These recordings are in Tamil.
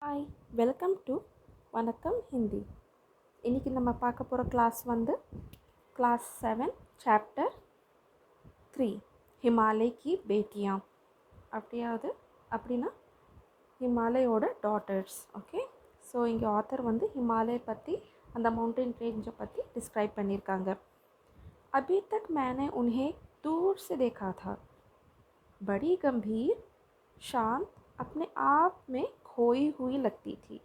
ஹாய், வெல்கம் டு வணக்கம் ஹிந்தி. இன்றைக்கி நம்ம பார்க்க போகிற கிளாஸ் வந்து கிளாஸ் 7 சாப்டர் 3 ஹிமாலய் கி பேட்டியாம். அப்படின்னா ஹிமாலயோட டாட்டர்ஸ். ஓகே, ஸோ இங்கே ஆத்தர் வந்து ஹிமாலய பற்றி அந்த மவுண்டன் ரேஞ்சை பற்றி டிஸ்கிரைப் பண்ணியிருக்காங்க. अभी तक मैंने उन्हें दूर से देखा था, बड़ी गंभीर, शांत, अपने आप में खोई हुई लगती थी.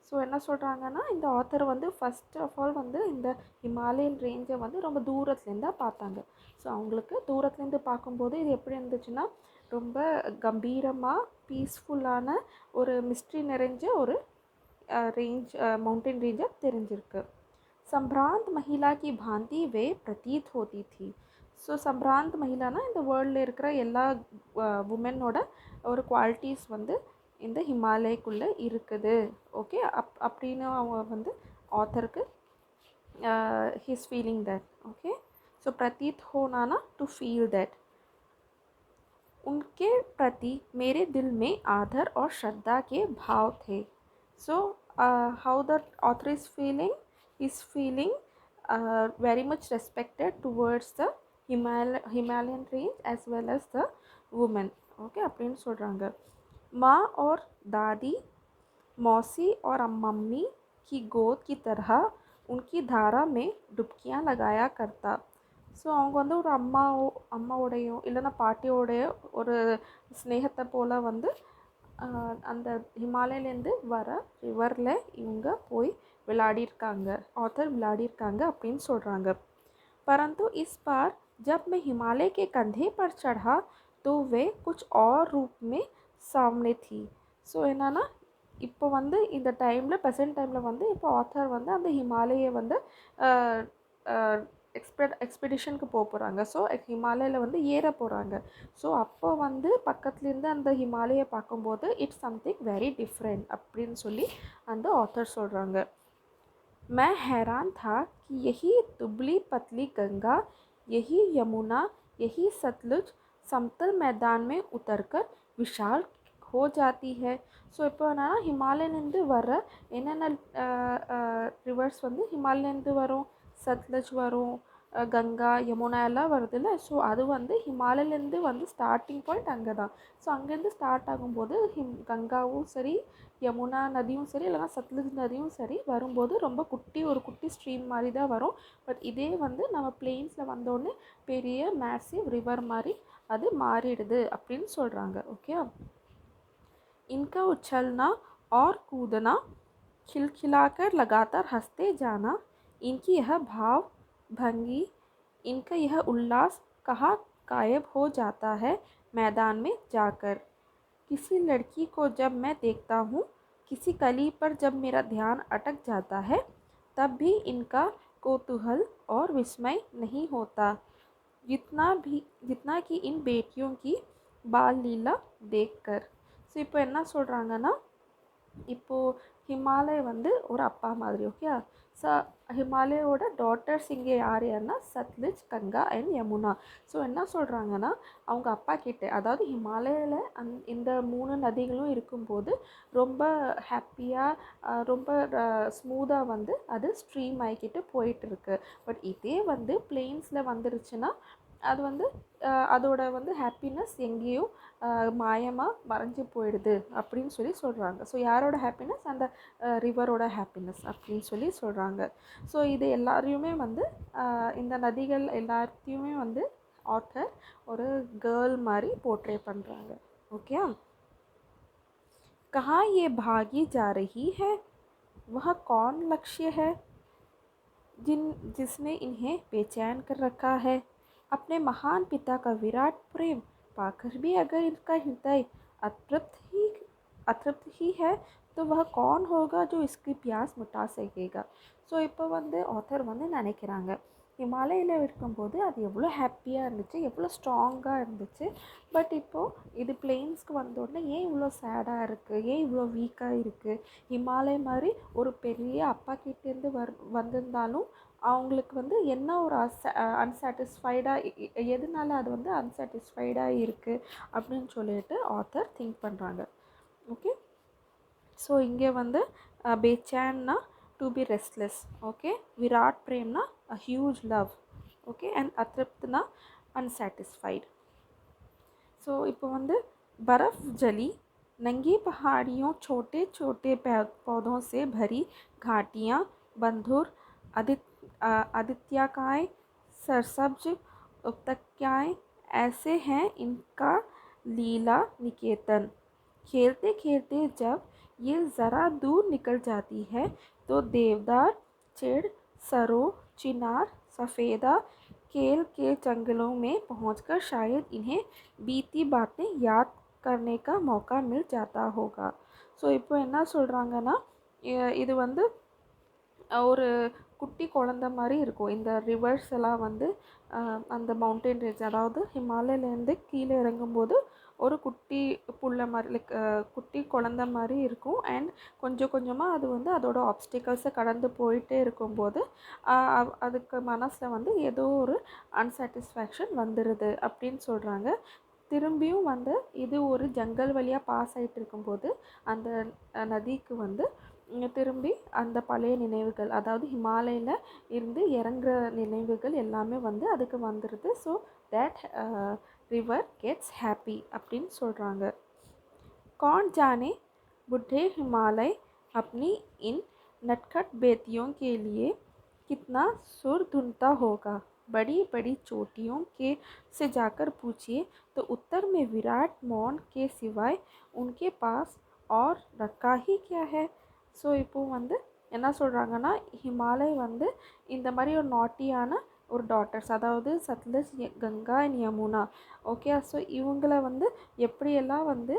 ஸோ என்ன சொல்கிறாங்கன்னா, இந்த ஆத்தர் வந்து ஃபஸ்ட் ஆஃப் ஆல் வந்து இந்த ஹிமாலயன் ரேஞ்சை வந்து ரொம்ப தூரத்துலேருந்து தான் பார்த்தாங்க. ஸோ அவங்களுக்கு தூரத்துலேருந்து பார்க்கும்போது இது எப்படி இருந்துச்சுன்னா, ரொம்ப கம்பீரமாக பீஸ்ஃபுல்லான ஒரு மிஸ்ட்ரி நிறைஞ்ச ஒரு रेंज माउंटेन रेंज தெரிஞ்சிருக்கு. संभ्रांत महिला की भांति वे प्रतीत होती थी. ஸோ சம்பிராந்த் மகிழானா இந்த வேர்ல்டில் இருக்கிற எல்லா உமனோட ஒரு குவாலிட்டிஸ் வந்து இந்த ஹிமாலயக்குள்ளே இருக்குது. ஓகே, அப்படின்னு அவங்க வந்து ஆத்தருக்கு he's feeling that. Okay, so பிரதீத் ஹோனானா டு ஃபீல் दैट. उनके प्रति मेरे दिल में आदर और श्रद्धा के भाव थे. So how the author is feeling very much respected towards the Himalayan range as well as the women. Okay, அப்படின்னு சொல்கிறாங்க. माँ और दादी, मौसी और मम्मी की गोद की तरह उनकी धारा में डुबकियाँ लगाया करता. ஸோ அவங்க வந்து ஒரு அம்மாவோடையோ இல்லைன்னா பாட்டியோடைய ஒரு ஸ்னேகத்தை போல் வந்து அந்த ஹிமாலயிலேருந்து வர ரிவரில் இவங்க போய் விளையாடிருக்காங்க, ஆத்தர் விளையாடிருக்காங்க அப்படின்னு சொல்கிறாங்க. परंतु इस बार जब मैं हिमालय के कंधे पर चढ़ा तो वे कुछ और रूप में सामने थी. ஸோ என்னென்னா, இப்போ வந்து இந்த டைமில் ப்ரெசன்ட் டைமில் வந்து இப்போ ஆத்தர் வந்து அந்த ஹிமாலயை வந்து எக்ஸ்பெடிஷனுக்கு போகிறாங்க. ஸோ ஹிமாலயில் வந்து ஏற போகிறாங்க. ஸோ அப்போ வந்து பக்கத்துலேருந்து அந்த ஹிமாலயை பார்க்கும்போது இட்ஸ் சம்திங் வெரி டிஃப்ரெண்ட் அப்படின்னு சொல்லி அந்த ஆத்தர் சொல்கிறாங்க. मैं हैरान था कि यही दुबली पतली गंगा, यही यमुना, यही सतलुज समतल मैदान में उतरकर विशाल हो जाती है. ஸோ இப்போ என்னென்னா, ஹிமாலயிலேருந்து வர என்னென்ன ரிவர்ஸ் வந்து ஹிமாலயிலேருந்து வரும், சத்லஜ் வரும், கங்கா, யமுனா எல்லாம் வருதுல்ல. ஸோ அது வந்து ஹிமாலயிலேருந்து வந்து ஸ்டார்டிங் பாயிண்ட் அங்கே தான். ஸோ அங்கேருந்து ஸ்டார்ட் ஆகும்போது கங்காவும் சரி, யமுனா நதியும் சரி, இல்லைனா சத்லஜ் நதியும் சரி வரும்போது ரொம்ப ஒரு குட்டி ஸ்ட்ரீம் மாதிரி தான் வரும். பட் இதே வந்து நம்ம பிளெயின்ஸில் வந்தோடனே பெரிய மேசிவ் ரிவர் மாதிரி அது மாறிடுது அப்படின்னு சொல்கிறாங்க. ஓகே, इनका उछलना और कूदना, खिलखिलाकर लगातार हंसते जाना, इनकी यह भाव भंगी, इनका यह उल्लास कहाँ गायब हो जाता है मैदान में जाकर. किसी लड़की को जब मैं देखता हूँ, किसी कली पर जब मेरा ध्यान अटक जाता है, तब भी इनका कौतूहल और विस्मय नहीं होता जितना कि इन बेटियों की बाल लीला देखकर. ஸோ இப்போ என்ன சொல்கிறாங்கன்னா, இப்போது ஹிமாலய வந்து ஒரு அப்பா மாதிரி. ஓகே, ஸோ ஹிமாலயோட டாட்டர்ஸ் இங்கே யாருன்னா சத்லஜ், கங்கா அண்ட் யமுனா. ஸோ என்ன சொல்கிறாங்கன்னா, அவங்க அப்பா கிட்டே, அதாவது ஹிமாலயில் இந்த 3 நதிகளும் இருக்கும்போது ரொம்ப ஹாப்பியாக ரொம்ப ஸ்மூத்தாக வந்து அது ஸ்ட்ரீம் ஆகிக்கிட்டு போயிட்டுருக்கு. பட் இதே வந்து பிளெயின்ஸில் வந்துருச்சுன்னா அது வந்து அதோட வந்து ஹாப்பினஸ் எங்கேயோ மாயமாக மறைஞ்சு போயிடுது அப்படின்னு சொல்லி சொல்கிறாங்க. ஸோ யாரோட ஹாப்பினஸ்? அந்த ரிவரோட ஹாப்பினஸ் அப்படின்னு சொல்லி சொல்கிறாங்க. ஸோ இது எல்லாரையுமே வந்து இந்த நதிகள் எல்லாத்தையுமே வந்து ஆத்தர் ஒரு கேர்ள் மாதிரி போர்ட்ரே பண்ணுறாங்க. ஓகே, कहाँ ये भागी जा रही है, वह कौन लक्ष्य है जिसने इन्हें बेचैन कर रखा है. अपने महान पिता का विराट प्रेम पाकर भी अगर इनका हृदय अतृप्त ही है तो वह कौन होगा जो इसकी प्यास मिटा सकेगा. ஸோ இப்போ வந்து ஆத்தர் வந்து நினைக்கிறாங்க, ஹிமாலயில் இருக்கும்போது அது எவ்வளோ ஹாப்பியாக இருந்துச்சு, எவ்வளோ ஸ்ட்ராங்காக இருந்துச்சு. பட் இப்போது இது பிளெயின்ஸ்க்கு வந்தோடனே ஏன் இவ்வளோ சேடாக இருக்குது, ஏன் இவ்வளோ வீக்காக இருக்குது. ஹிமாலய மாதிரி ஒரு பெரிய அப்பா கிட்டேருந்து வந்திருந்தாலும் அவங்களுக்கு வந்து என்ன ஒரு அன்சாட்டிஸ்ஃபைடாக எதனால அது வந்து அன்சாட்டிஸ்ஃபைடாக இருக்குது அப்படின்னு சொல்லிட்டு ஆத்தர் திங்க் பண்ணுறாங்க. ஓகே, ஸோ இங்கே வந்து பேச்சேன்னா டு பி ரெஸ்ட்லெஸ். ஓகே, விராட் பிரேம்னா a huge love. Okay, and அத்ருப்த்னா अनसेटिस्फाइड. सो இப்போ வந்து बर्फ़ जली नंगी पहाड़ियों छोटे छोटे पौधों से भरी घाटियाँ बंधुर आदित्याकाय सरसब्ज उपत्यकाएँ ऐसे हैं इनका लीला निकेतन. खेलते खेलते जब ये ज़रा दूर निकल जाती है तो देवदार चिड़ सरो चिनार सफ़ेदा केल के जंगलों में पहुंचकर शायद इन्हें बीती बातें याद करने का मौका मिल जाता होगा. ஸோ இப்போ என்ன சொல்கிறாங்கன்னா, இது வந்து ஒரு குட்டி குழந்த மாதிரி இருக்கும். இந்த ரிவர்ஸ் எல்லாம் வந்து அந்த மவுண்டன் ரேஞ்ச், அதாவது ஹிமாலயிலேருந்து கீழே இறங்கும்போது ஒரு குட்டி புள்ள மாதிரி, லைக் குட்டி குழந்த மாதிரி இருக்கும். அண்ட் கொஞ்சம் கொஞ்சமாக அது வந்து அதோட ஆப்ஸ்டிக்கல்ஸை கடந்து போயிட்டே இருக்கும்போது அதுக்கு மனசில் வந்து ஏதோ ஒரு அன்சாட்டிஸ்ஃபேக்ஷன் வந்துடுது அப்படின்னு சொல்கிறாங்க. திரும்பியும் வந்து இது ஒரு ஜங்கல் வழியாக பாஸ் ஆகிட்டு இருக்கும்போது அந்த நதிக்கு வந்து திரும்பி அந்த பழைய நினைவுகள், அதாவது ஹிமாலயில் இருந்து இறங்குற நினைவுகள் எல்லாமே வந்து அதுக்கு வந்துடுது. So that river gets happy அப்படின்னு சொல்கிறாங்க. कौन जाने बूढ़े हिमालय अपनी इन नटखट बेटियों के लिए कितना सुर धुनता होगा. बड़ी बड़ी चोटियों के से जाकर पूछिए तो उत्तर में विराट मौन के सिवाय उनके पास और रखा ही क्या है. ஸோ இப்போ வந்து என்ன சொல்கிறாங்கன்னா, ஹிமாலய் வந்து இந்த மாதிரி ஒரு நாட்டியான ஒரு டாட்டர்ஸ், அதாவது Sutlej, Ganga and Yamuna. Okay, so இவங்கள வந்து எப்படியெல்லாம் வந்து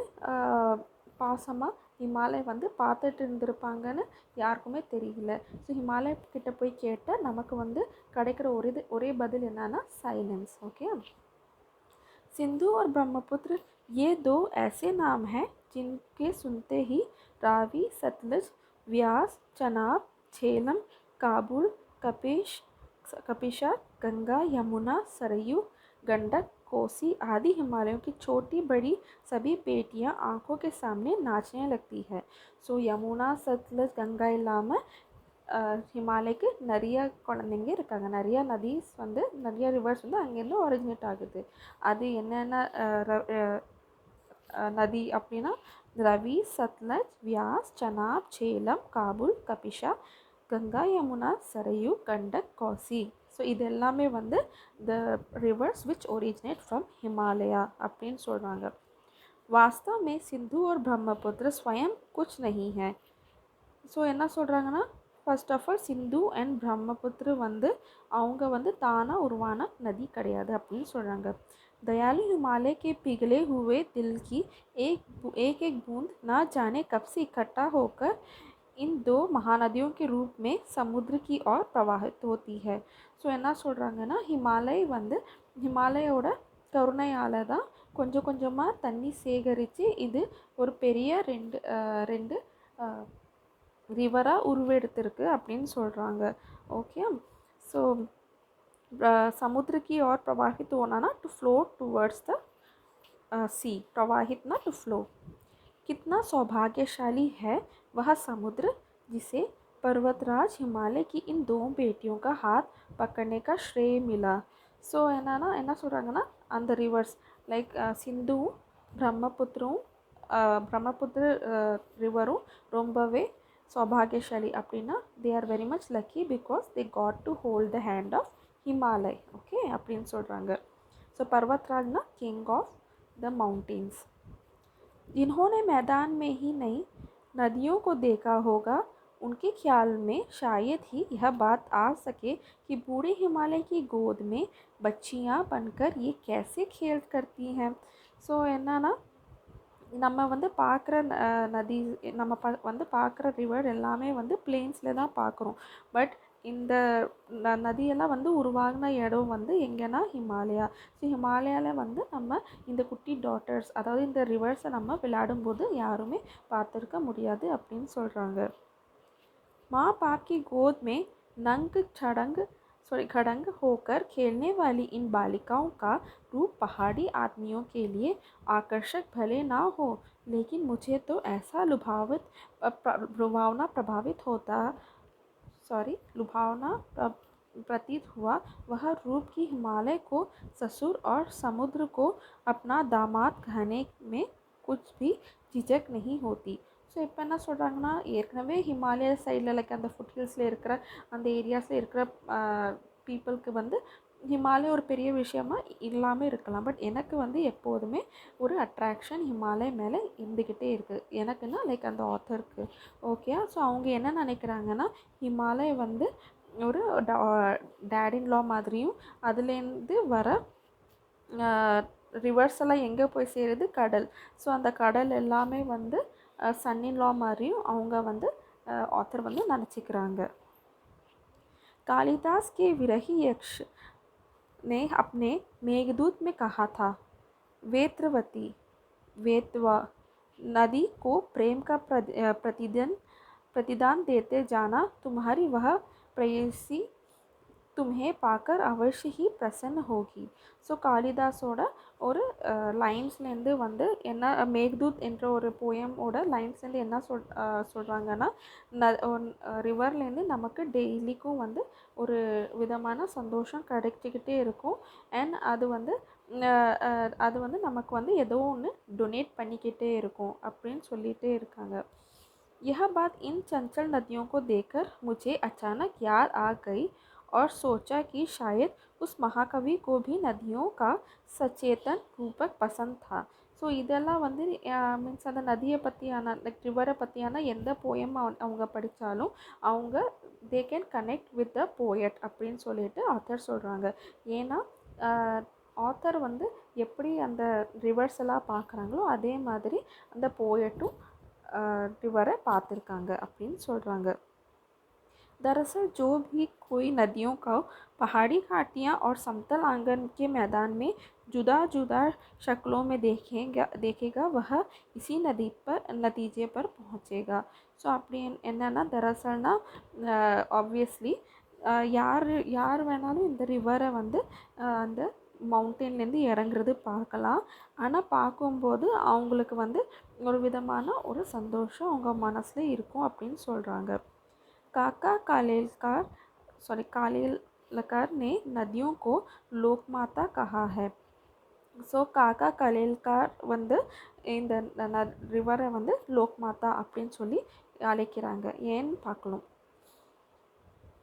பாசமாக ஹிமாலய் வந்து பார்த்துட்டு இருந்திருப்பாங்கன்னு யாருக்குமே தெரியல. ஸோ ஹிமாலய் கிட்ட போய் கேட்டால் நமக்கு வந்து கிடைக்கிற ஒரே பதில் என்னன்னா साइलेंस. ओके, सिंधु और ब्रह्मपुत्र ये दो ऐसे नाम हैं जिनके सुनते ही रावी, सतलज, व्यास, चनाब, झेलम, काबुल, कपिशा, गंगा, यमुना, सरयू, गंडक, कोसी आदि हिमालयों की छोटी बड़ी सभी बेटियां आँखों के सामने नाचने लगती है. ஸோ யமுனா, சத்லஜ், கங்கா இல்லாமல் ஹிமாலய்க்கு நிறைய குழந்தைங்க இருக்காங்க. நிறையா நதிஸ் வந்து, நிறைய ரிவர்ஸ் வந்து அங்கேருந்து ஒரிஜினேட் ஆகுது. அது என்னென்ன நதி அப்படின்னா ரவி, சத்லஜ், வியாஸ், சனாப், झेलम, काबुल, कपिशा, गंगा, यमुना, सरयू, गंडक, कोसी. ஸோ இது எல்லாமே வந்து the rivers which originate from Himalaya அப்படின்னு சொல்கிறாங்க. वास्तव में सिंधु और ब्रह्मपुत्र स्वयं कुछ नहीं है. ஸோ என்ன சொல்கிறாங்கன்னா, first of all Sindhu and Brahmaputra வந்து அவங்க வந்து தானாக உருவான நதி கிடையாது அப்படின்னு சொல்கிறாங்க. दयालु हिमालय के पिघले हुए दिल की एक एक बूंद ना जाने कब से इकट्ठा होकर इन दो महानदियों के रूप में समुद्र की ओर प्रवाहित होती है. ஸோ என்ன சொல்கிறாங்கன்னா, ஹிமாலய் வந்து ஹிமாலயோட கருணையால் தான் கொஞ்சம் கொஞ்சமாக தண்ணி சேகரித்து இது ஒரு பெரிய ரெண்டு ரிவராக உருவெடுத்திருக்கு அப்படின்னு சொல்கிறாங்க. ஓகே, ஸோ समुद्र की ओर प्रवाहित होना ना, टू फ्लो टूवर्ड्स द सी. प्रवाहित ना टू फ्लो. कितना सौभाग्यशाली है वह समुद्र जिसे पर्वतराज हिमालय की इन दो बेटियों का हाथ पकड़ने का श्रेय मिला. ஸோ என்ன சொல்கிறாங்கன்னா, அந்த ரிவர்ஸ் லைக் சிந்துவும் பிரம்மபுத்திர ரிவரும் ரொம்பவே சௌபாகியசாலி அப்படின்னா they are very much lucky because they got to hold the hand of Himalaya. Okay அப்படின்னு சொல்கிறாங்க. ஸோ पर्वतराजना किंग ऑफ द माउंटेन्स. जिन्होंने मैदान में ही नई नदियों को देखा होगा उनके ख्याल में शायद ही यह बात आ सके कि बूढ़े हिमालय की गोद में बच्चियां बनकर ये कैसे खेल करती हैं. ஸோ என்னன்னா, நம்ம வந்து பார்க்குற நதி, நம்ம வந்து பார்க்குற ரிவர் எல்லாமே வந்து பிளெயின்ஸில் தான் பார்க்குறோம். பட் இந்த நதியெல்லாம் வந்து உருவாகின இடம் வந்து எங்கன்னா ஹிமாலயா. ஸோ ஹிமாலயாவில் வந்து நம்ம இந்த குட்டி டாட்டர்ஸ், அதாவது இந்த ரிவர்ஸை நம்ம விளையாடும்போது யாருமே பார்த்துருக்க முடியாது அப்படின்னு சொல்கிறாங்க. माँ बाप की गोद में खड़ंग होकर खेलने वाली इन बालिकाओं का रूप पहाड़ी आदमियों के लिए आकर्षक भले ना हो, लेकिन मुझे तो ऐसा लुभावना प्रभावित होता लुभावना प्रतीत हुआ, वह रूप की हिमालय को ससुर और समुद्र को अपना दामाद कहने में कुछ भी झिझक नहीं होती. ஸோ இப்போ என்ன சொல்கிறாங்கன்னா, ஏற்கனவே ஹிமாலய சைடில் லைக் அந்த ஃபுட்ஹில்ஸில் இருக்கிற அந்த ஏரியாஸில் இருக்கிற பீப்புளுக்கு வந்து ஹிமாலயா ஒரு பெரிய விஷயமா இல்லாமல் இருக்கலாம். பட் எனக்கு வந்து எப்போதுமே ஒரு அட்ராக்ஷன் ஹிமாலயா மேலே இருந்துக்கிட்டே இருக்குது. எனக்குன்னா லைக் அந்த ஆத்தருக்கு. ஓகே. ஸோ அவங்க என்ன நினைக்கிறாங்கன்னா, ஹிமாலயா வந்து ஒரு டேட் இன் லா மாதிரியும், அதுலேருந்து வர ரிவர்ஸ் எல்லாம் எங்கே போய் சேருது, கடல். ஸோ அந்த கடல் எல்லாமே வந்து சன் இன் லா மாதிரியும் அவங்க வந்து ஆத்தர் வந்து நினச்சிக்கிறாங்க. कालिदास के विरही यक्ष ने अपने मेघदूत में कहा था, वेत्रवती वेतवा नदी को प्रेम का प्रतिदान देते जाना, तुम्हारी वह प्रेयसी तुम्हें पाकर अवश्य ही प्रसन्न होगी. ஸோ காளிதாஸோட ஒரு லைன்ஸ்லேருந்து வந்து என்ன, மேக்தூத் என்ற ஒரு போயமோட லைன்ஸ்லேருந்து என்ன சொல்கிறாங்கன்னா, ரிவர்லேருந்து நமக்கு டெய்லிக்கும் வந்து ஒரு விதமான சந்தோஷம் கிடைச்சிக்கிட்டே இருக்கும். அண்ட் அது வந்து நமக்கு வந்து ஏதோ ஒன்று டொனேட் பண்ணிக்கிட்டே இருக்கும் அப்படின்னு சொல்லிகிட்டே இருக்காங்க. यह बात इन चंचल नदियों को देखकर मुझे अचानक याद आ गई और सोचा कि शायद उस महाकवि को भी नदियों का सचेतन रूपक पसंद था. ஸோ இதெல்லாம் வந்து மீன்ஸ் அந்த நதியை பற்றியான லைக் ரிவரை பற்றியான எந்த போயம் அவங்க படித்தாலும் அவங்க they can connect with the poet அப்படின்னு சொல்லிட்டு ஆத்தர் சொல்கிறாங்க. ஏன்னா ஆத்தர் வந்து எப்படி அந்த ரிவர்ஸ் எல்லாம் பார்க்குறாங்களோ அதே மாதிரி அந்த போயட்டும் ரிவரை பார்த்துருக்காங்க அப்படின்னு சொல்கிறாங்க. दरअसल जो भी कोई नदियों को पहाड़ी घाटियाँ और समतल आंगन के मैदान में जुदा जुदा शक्लों में देखेगा वह इसी नतीजे पर पहुँचेगा. ஸோ அப்படி என்னென்னா, தரசல்னா ஆப்வியஸ்லி யார் வேணாலும் இந்த ரிவரை வந்து அந்த மவுண்டன்லேருந்து இறங்குறது பார்க்கலாம். ஆனால் பார்க்கும்போது அவங்களுக்கு வந்து ஒரு விதமான ஒரு சந்தோஷம் அவங்க மனசில் இருக்கும் அப்படின்னு சொல்கிறாங்க. कालेलकर ने नदियों को लोकमाता कहा है. ஸோ காக்கா கலேல்கார் வந்து இந்த ரிவரை வந்து லோக்மாதா அப்படின்னு சொல்லி அழைக்கிறாங்க. ஏன்னு பார்க்கலாம்.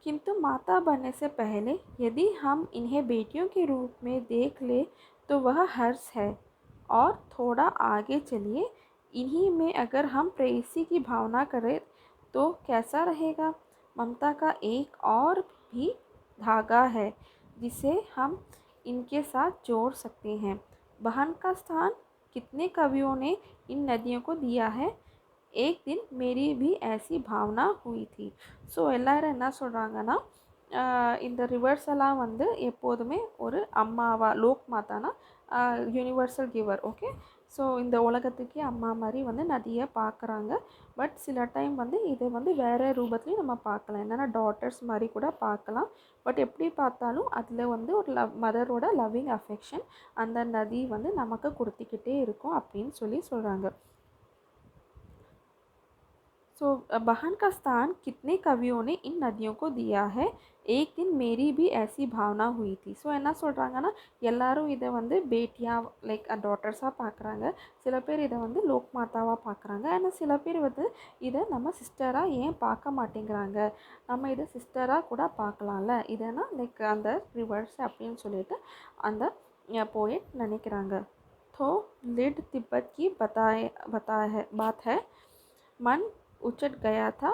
किंतु माता बनने से पहले यदि हम इन्हें बेटियों के रूप में देख ले तो वह हर्ष है. और थोड़ा आगे चलिए, इन्हीं में अगर हम प्रेयसी की भावना करें तो कैसा रहेगा. ममता का एक और भी धागा है जिसे हम इनके साथ जोड़ सकते हैं. बहन का स्थान कितने कवियों ने इन नदियों को दिया है. एक दिन मेरी भी ऐसी भावना हुई थी. ஸோ எல்லோரும் என்ன சொல்கிறாங்கன்னா, இந்த ரிவர்ஸ் எல்லாம் வந்து எப்போதுமே ஒரு அம்மாவா, லோக் மாதானா யூனிவர்சல் கிவர். ஓகே. ஸோ இந்த உலகத்துக்கே அம்மா மாதிரி வந்து நதியை பார்க்குறாங்க. பட் சில டைம் வந்து இதை வந்து வேறு ரூபத்துலேயும் நம்ம பார்க்கலாம். என்னென்னா டாட்டர்ஸ் மாதிரி கூட பார்க்கலாம். பட் எப்படி பார்த்தாலும் அதில் வந்து ஒரு மதரோட லவ்விங் அஃபெக்ஷன் அந்த நதி வந்து நமக்கு கொடுத்துக்கிட்டே இருக்கும் அப்படின்னு சொல்கிறாங்க. ஸோ बहन का स्थान कितने कवियों ने इन नदियों को दिया है. एक दिन मेरी भी ऐसी भावना हुई थी. ஸோ என்ன சொல்கிறாங்கன்னா, எல்லோரும் இதை வந்து பேட்டியாக லைக் டாட்டர்ஸாக பார்க்குறாங்க. சில பேர் இதை வந்து லோக் மாதாவாக பார்க்குறாங்க. ஆனால் சில பேர் வந்து இதை நம்ம சிஸ்டராக ஏன் பார்க்க மாட்டேங்கிறாங்க, நம்ம இதை சிஸ்டராக கூட பார்க்கலாம்ல, இதனா லைக் அந்த ரிவர்ஸ் அப்படின்னு சொல்லிட்டு அந்த போயட் நினைக்கிறாங்க. तो लिड तिब्बत की बात है. मन उचट गया था,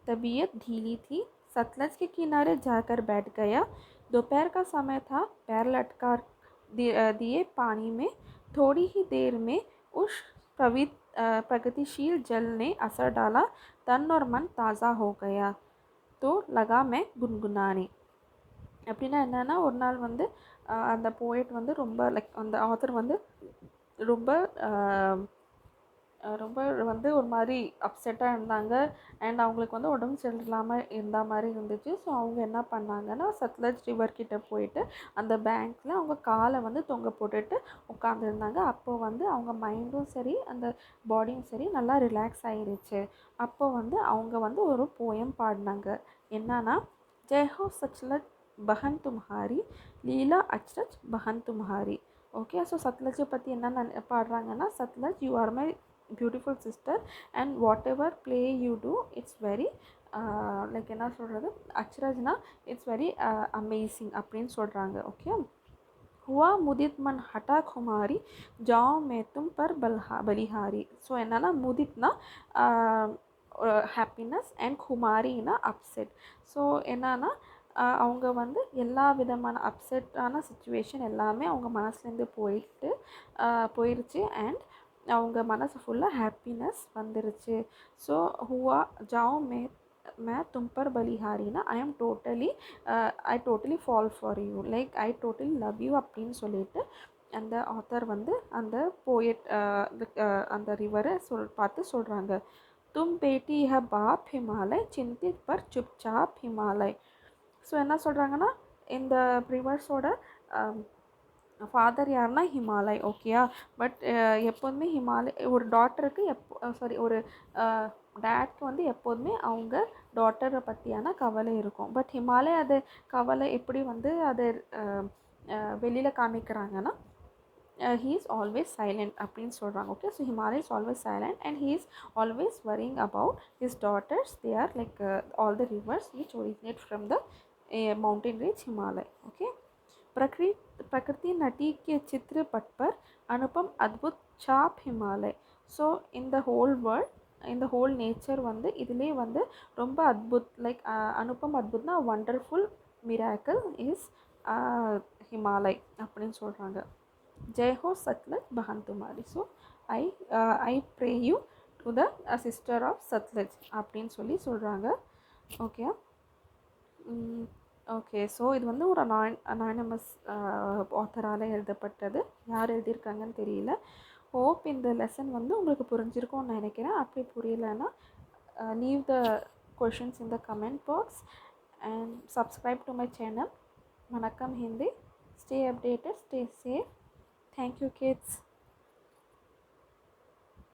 तबीयत ढीली थी. सतलज के किनारे जाकर बैठ गया. दोपहर का समय था. पैर लटका दिए पानी में. थोड़ी ही देर में उस प्रगतिशील जल ने असर डाला. तन और मन ताज़ा हो गया. तो लगा मैं गुनगुनाने. அப்படின்னா என்னென்னா, ஒரு நாள் வந்து அந்த போயட் வந்து ரொம்ப லைக் அந்த ஆத்தர் வந்து ரொம்ப ரொம்ப வந்து ஒரு மாதிரி அப்செட்டாக இருந்தாங்க. அண்ட் அவங்களுக்கு வந்து உடம்பு சரியில்லாமல் இருந்த மாதிரி இருந்துச்சு. ஸோ அவங்க என்ன பண்ணாங்கன்னா, சட்லஜ் ரிவர் கிட்ட போயிட்டு அந்த பேங்க்கில் அவங்க காலை வந்து தொங்க போட்டுட்டு உட்காந்துருந்தாங்க. அப்போ வந்து அவங்க மைண்டும் சரி அந்த பாடியும் சரி நல்லா ரிலாக்ஸ் ஆகிருச்சு. அப்போ வந்து அவங்க வந்து ஒரு போயம் பாடினாங்க. என்னன்னா, ஜெய் ஹோ சட்லஜ் பஹன் தும்ஹாரி, லீலா அச்ரச் பஹன் தும்ஹாரி. ஓகே, ஸோ சட்லஜை பற்றி என்ன பாடுறாங்கன்னா, Sutlej you are my beautiful sister and whatever play you do it's very like என்ன சொல்கிறது, அச்ரஜ்னா இட்ஸ் வெரி அமேசிங் அப்படின்னு சொல்கிறாங்க. ஓகே, हुआ मुदित मन हटा खुमारी जाओ मैं तुम पर बलिहारी. ஸோ என்னன்னா முதித்னா ஹாப்பினஸ் அண்ட் குமாரினா அப்செட். ஸோ என்னன்னா அவங்க வந்து எல்லா விதமான அப்செட்டான சுச்சுவேஷன் எல்லாமே அவங்க மனசுலேருந்து போயிடுச்சு. அண்ட் அவங்க மனசு ஃபுல்லாக ஹாப்பினஸ் வந்துருச்சு. ஸோ ஹுவா ஜாओ मैं तुम पर बलिहारीனா I totally fall for you, like I totally love you அப்படின்னு சொல்லிட்டு அந்த ஆத்தர் வந்து அந்த போயட் அந்த ரிவரை பார்த்து சொல்கிறாங்க. தும் பேட்டி है बाप हिमालय चिंतित पर चुपचाप हिमालय. ஸோ என்ன சொல்கிறாங்கன்னா, இந்த ரிவர்ஸோட ஃபாதர் யாருன்னா ஹிமாலய். ஓகேயா, பட் எப்போதுமே ஒரு டாட்டருக்கு ஒரு டேட்க்கு வந்து எப்போதுமே அவங்க டாட்டரை பற்றியான கவலை இருக்கும். பட் ஹிமாலய் அது கவலை எப்படி வந்து அது வெளியில் காமிக்கிறாங்கன்னா, he is always silent அப்படின்னு சொல்கிறாங்க. Okay, so Himalaya is always silent and he is always worrying about his daughters. They are like all the rivers which originate from the mountain range Himalaya. Okay, प्रकृति नटी के चित्र पट पर अनुपम अद्भुत छाप हिमालय. ஸோ இந்த ஹோல் வேர்ல்ட் இந்த ஹோல் நேச்சர் வந்து இதிலே வந்து ரொம்ப லைக் அனுப்பம் அத்புத்னா வண்டர்ஃபுல் மிராக்கிள் இஸ் ஹிமாலய் அப்படின்னு சொல்கிறாங்க. ஜெய் ஹோ சட்லஜ் பஹன் துமாரி. So I pray you to the sister of Sutlej அப்படின்னு சொல்கிறாங்க. ஓகே, ஓகே, ஸோ இது வந்து ஒரு அனானிமஸ் ஆத்தரால் எழுதப்பட்டது. யார் எழுதியிருக்காங்கன்னு தெரியல. ஹோப் இந்த லெசன் வந்து உங்களுக்கு புரிஞ்சிருக்கும்னு நினைக்கிறேன். அப்படி புரியலைன்னா leave the questions in the comment box and subscribe to my channel Vanakkam Hindi. Stay updated, stay safe. Thank you kids.